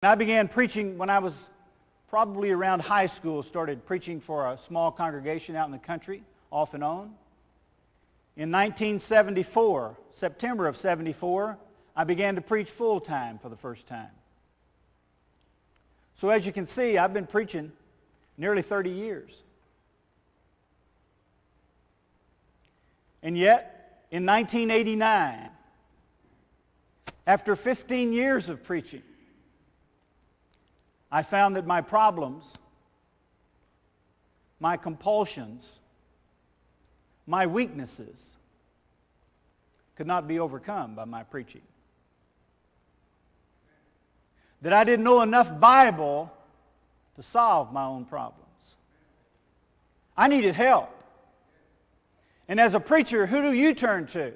I began preaching when I was probably around high school, started preaching for a small congregation out in the country, off and on. In 1974, September of 74, I began to preach full-time for the first time. So as you can see, I've been preaching nearly 30 years. And yet, in 1989, after 15 years of preaching, I found that my problems, my compulsions, my weaknesses could not be overcome by my preaching. That I didn't know enough Bible to solve my own problems. I needed help. And as a preacher, who do you turn to?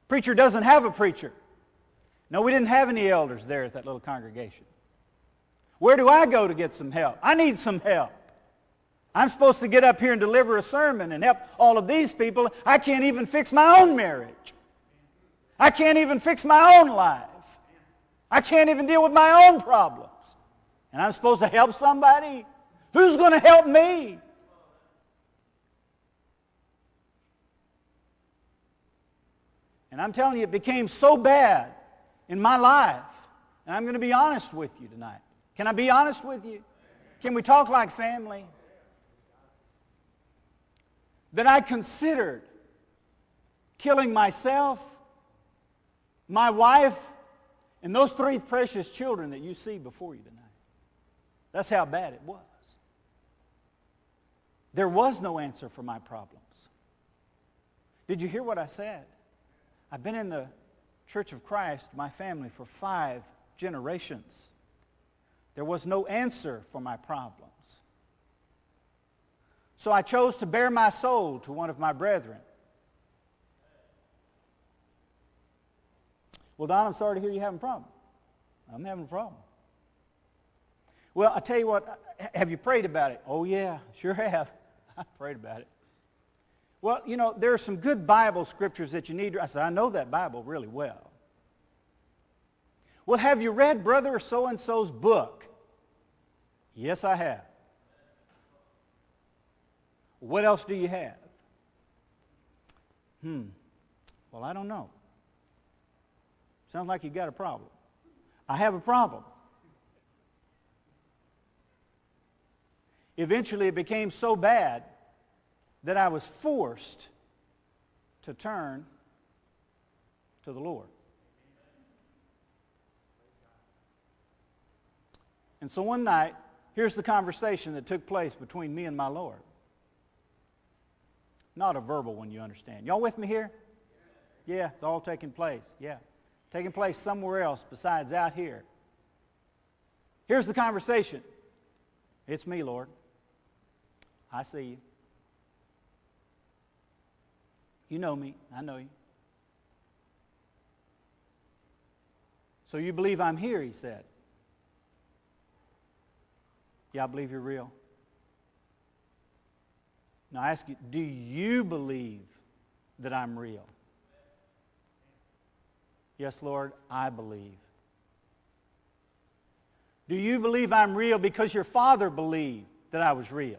Preacher doesn't have a preacher. No, we didn't have any elders there at that little congregation. Where do I go to get some help? I need some help. I'm supposed to get up here and deliver a sermon and help all of these people. I can't even fix my own marriage. I can't even fix my own life. I can't even deal with my own problems. And I'm supposed to help somebody? Who's going to help me? And I'm telling you, it became so bad in my life. And I'm going to be honest with you tonight. Can I be honest with you? Can we talk like family? That I considered killing myself, my wife, and those 3 precious children that you see before you tonight. That's how bad it was. There was no answer for my problems. Did you hear what I said? I've been in the Church of Christ, my family, for 5 generations. There was no answer for my problems. So I chose to bare my soul to one of my brethren. Well, Don, I'm sorry to hear you having a problem. I'm having a problem. Well, I tell you what, have you prayed about it? Oh, yeah, sure have. I prayed about it. Well, you know, there are some good Bible scriptures that you need. I said, I know that Bible really well. Well, have you read Brother so-and-so's book? Yes, I have. What else do you have? Well, I don't know. Sounds like you got a problem. I have a problem. Eventually, it became so bad that I was forced to turn to the Lord. And so one night, here's the conversation that took place between me and my Lord. Not a verbal one, you understand. Y'all with me here? Yeah, it's all taking place. Yeah. Taking place somewhere else besides out here. Here's the conversation. It's me, Lord. I see you. You know me. I know you. So you believe I'm here, he said. Yeah, I believe you're real. Now I ask you, do you believe that I'm real? Yes, Lord, I believe. Do you believe I'm real because your father believed that I was real?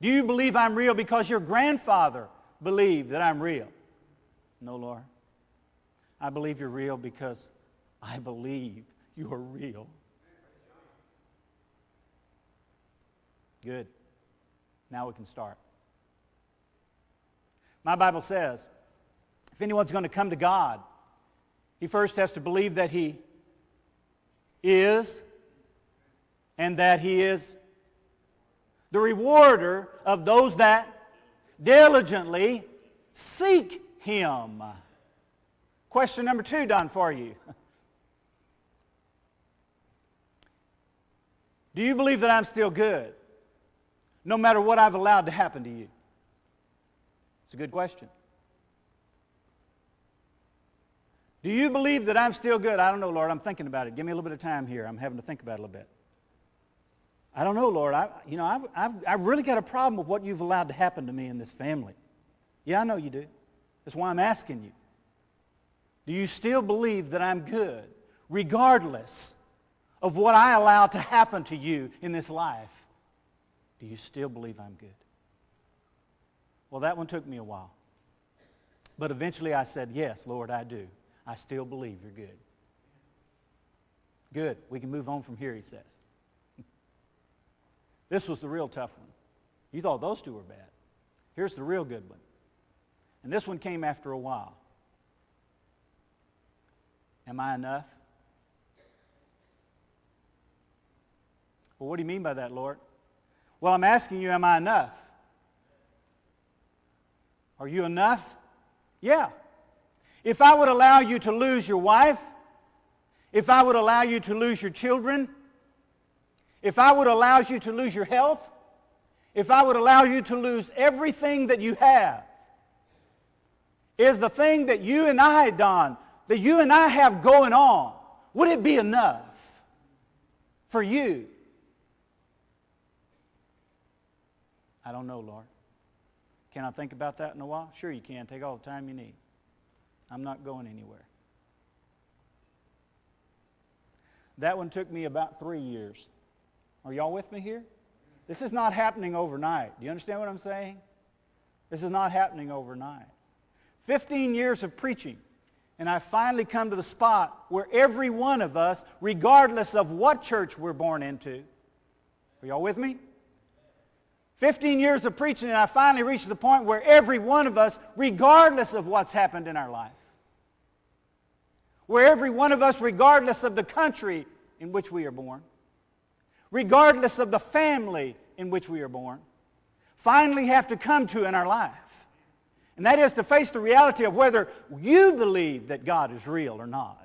Do you believe I'm real because your grandfather believed that I'm real? No, Lord. I believe you're real because I believe you are real. Good. Now we can start. My Bible says, if anyone's going to come to God, he first has to believe that he is and that he is the rewarder of those that diligently seek him. Question number 2 done for you. Do you believe that I'm still good, no matter what I've allowed to happen to you? It's a good question. Do you believe that I'm still good? I don't know, Lord. I'm thinking about it. Give me a little bit of time here. I'm having to think about it a little bit. I don't know, Lord. I've really got a problem with what you've allowed to happen to me in this family. Yeah, I know you do. That's why I'm asking you. Do you still believe that I'm good? regardless of what I allow to happen to you in this life, do you still believe I'm good? Well, that one took me a while. But eventually I said, yes, Lord, I do. I still believe you're good. Good. We can move on from here, he says. This was the real tough one. You thought those two were bad. Here's the real good one. And this one came after a while. Am I enough? Well, what do you mean by that, Lord? Well, I'm asking you, am I enough? Are you enough? Yeah. If I would allow you to lose your wife, if I would allow you to lose your children, if I would allow you to lose your health, if I would allow you to lose everything that you have, is the thing that you and I, Don, that you and I have going on, would it be enough for you? I don't know, Lord. Can I think about that in a while? Sure you can. Take all the time you need. I'm not going anywhere. That one took me about 3 years. Are y'all with me here? This is not happening overnight. Do you understand what I'm saying? This is not happening overnight. 15 years of preaching, and I finally come to the spot where every one of us, regardless of what church we're born into, are y'all with me? 15 years of preaching, and I finally reached the point where every one of us, regardless of what's happened in our life, where every one of us, regardless of the country in which we are born, regardless of the family in which we are born, finally have to come to in our life. And that is to face the reality of whether you believe that God is real or not.